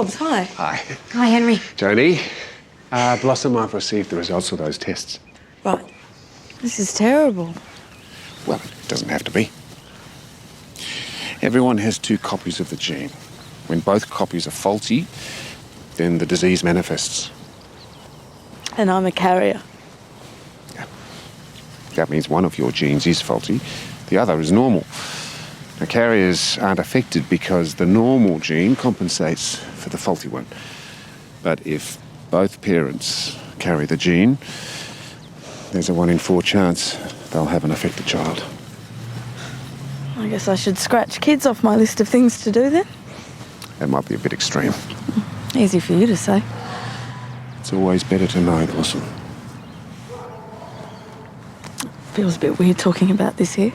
Hobbs, hi. Hi. Hi, Henry. Jodie, Blossom, I've received the results of those tests. Right. This is terrible. Well, it doesn't have to be. Everyone has 2 copies of the gene. When both copies are faulty, then the disease manifests. And I'm a carrier. Yeah. That means one of your genes is faulty, the other is normal. Now, carriers aren't affected because the normal gene compensates for the faulty one. But if both parents carry the gene, there's a 1 in 4 chance they'll have an affected child. I guess I should scratch kids off my list of things to do then. That might be a bit extreme. Easy for you to say. It's always better to know, Blossom. Feels a bit weird talking about this here.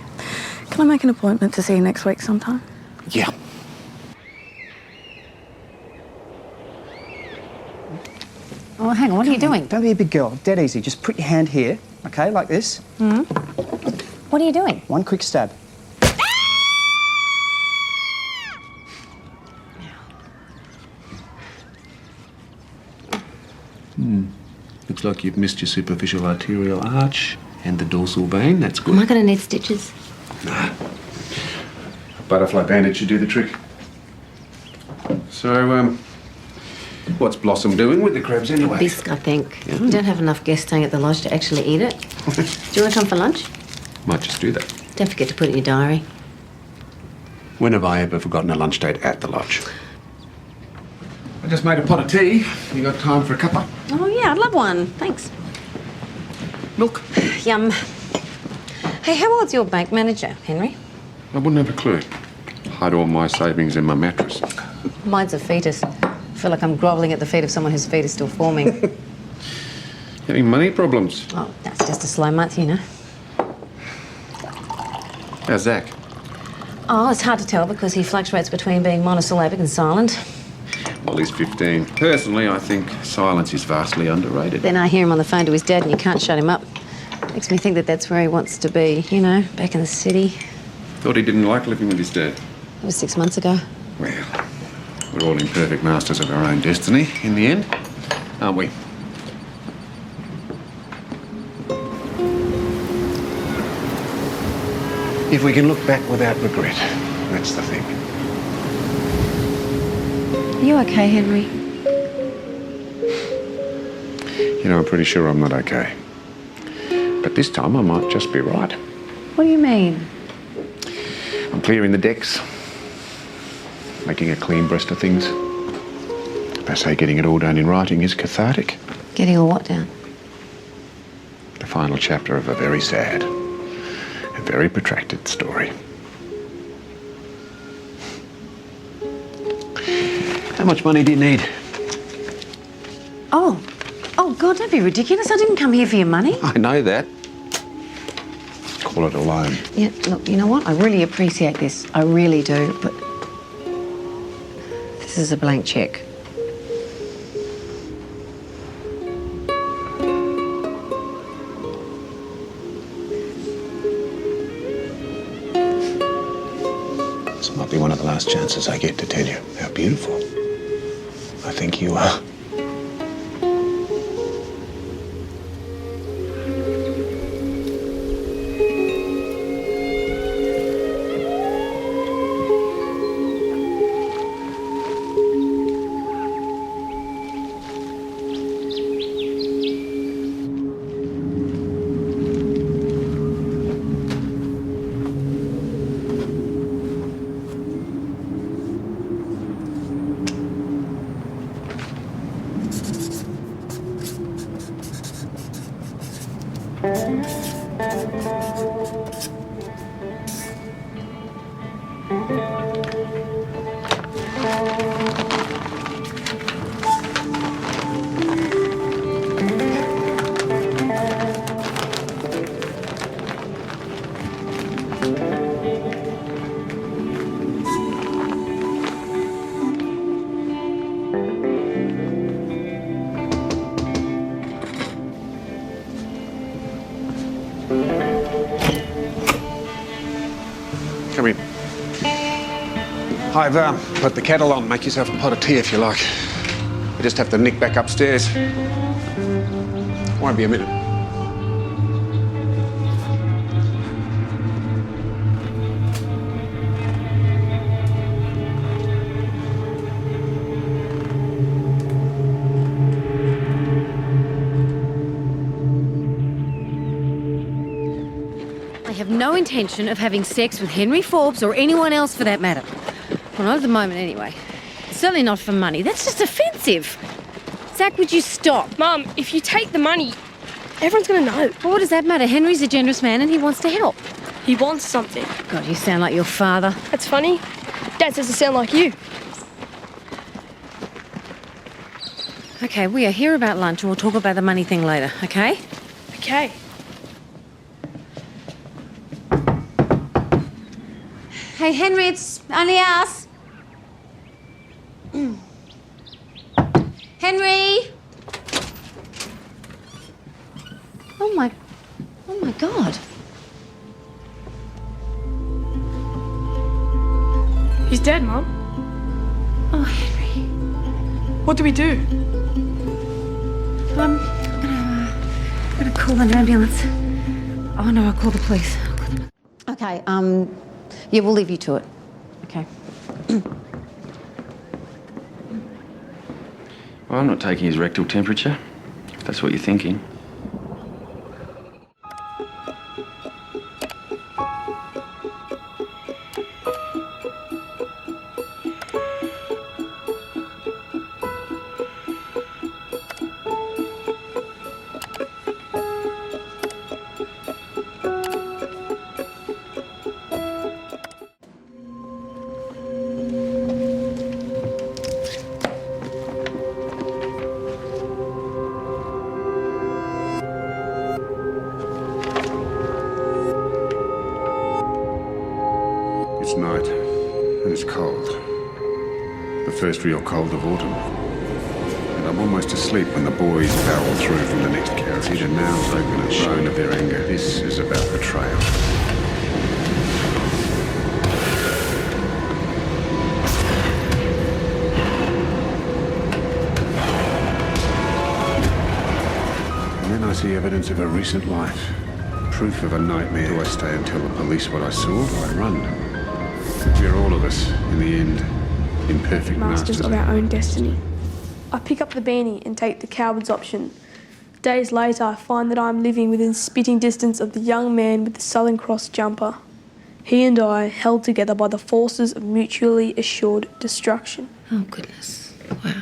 Can I make an appointment to see you next week sometime? Yeah. Oh, hang on, what are you doing? Don't be a big girl. Dead easy. Just put your hand here, okay, like this. What are you doing? 1 quick stab. Looks like you've missed your superficial arterial arch and the dorsal vein. That's good. Am I going to need stitches? Nah. A butterfly bandage should do the trick. So, what's Blossom doing with the crabs anyway? Bisque, I think. We don't have enough guests staying at the lodge to actually eat it. Do you want to come for lunch? Might just do that. Don't forget to put it in your diary. When have I ever forgotten a lunch date at the lodge? I just made a pot of tea. You got time for a cuppa? Oh, yeah, I'd love one. Thanks. Milk? Yum. Hey, how old's your bank manager, Henry? I wouldn't have a clue. Hide all my savings in my mattress. Mine's a fetus. I feel like I'm grovelling at the feet of someone whose feet is still forming. Having money problems? Oh, that's just a slow month, you know. How's Zach? Oh, it's hard to tell because he fluctuates between being monosyllabic and silent. Well, he's 15. Personally, I think silence is vastly underrated. Then I hear him on the phone to his dad and you can't shut him up. Makes me think that that's where he wants to be, you know, back in the city. Thought he didn't like living with his dad. It was 6 months ago. Well, we're all imperfect masters of our own destiny in the end, aren't we? If we can look back without regret, that's the thing. Are you okay, Henry? You know, I'm pretty sure I'm not okay. But this time I might just be right. What do you mean? I'm clearing the decks, making a clean breast of things. They say getting it all done in writing is cathartic. Getting all what down? The final chapter of a very sad and very protracted story. How much money do you need? Oh, God, don't be ridiculous. I didn't come here for your money. I know that. Call it a loan. Yeah, look, you know what? I really appreciate this. I really do, but this is a blank cheque. This might be one of the last chances I get to tell you how beautiful I think you are. I've put the kettle on. Make yourself a pot of tea if you like. We just have to nick back upstairs. Won't be a minute. I have no intention of having sex with Henry Forbes or anyone else for that matter. Well, not at the moment anyway. Certainly not for money. That's just offensive. Zach, would you stop? Mum, if you take the money, everyone's going to know. Well, what does that matter? Henry's a generous man and he wants to help. He wants something. God, you sound like your father. That's funny. Dad says to sound like you. Okay, we are here about lunch and we'll talk about the money thing later, okay? Okay. Hey, Henry, it's only us. Henry! Oh my God. He's dead, Mum. Oh, Henry. What do we do? I'm gonna call an ambulance. Oh no, I'll call the police. Okay, yeah, we'll leave you to it. Okay. Well, I'm not taking his rectal temperature, if that's what you're thinking. It's night, and it's cold. The first real cold of autumn. And I'm almost asleep when the boys barrel through from the next carriage. See their mouths open and shown of their anger. This is about betrayal. And then I see evidence of a recent life. Proof of a nightmare. Do I stay and tell the police what I saw, or do I run? We're all of us, in the end, imperfect Masters of our own destiny. I pick up the beanie and take the coward's option. Days later, I find that I am living within spitting distance of the young man with the Southern Cross jumper. He and I held together by the forces of mutually assured destruction. Oh, goodness. Wow.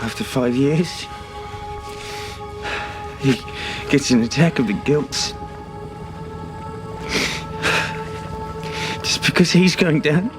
After 5 years, he gets an attack of the guilt. Just because he's going down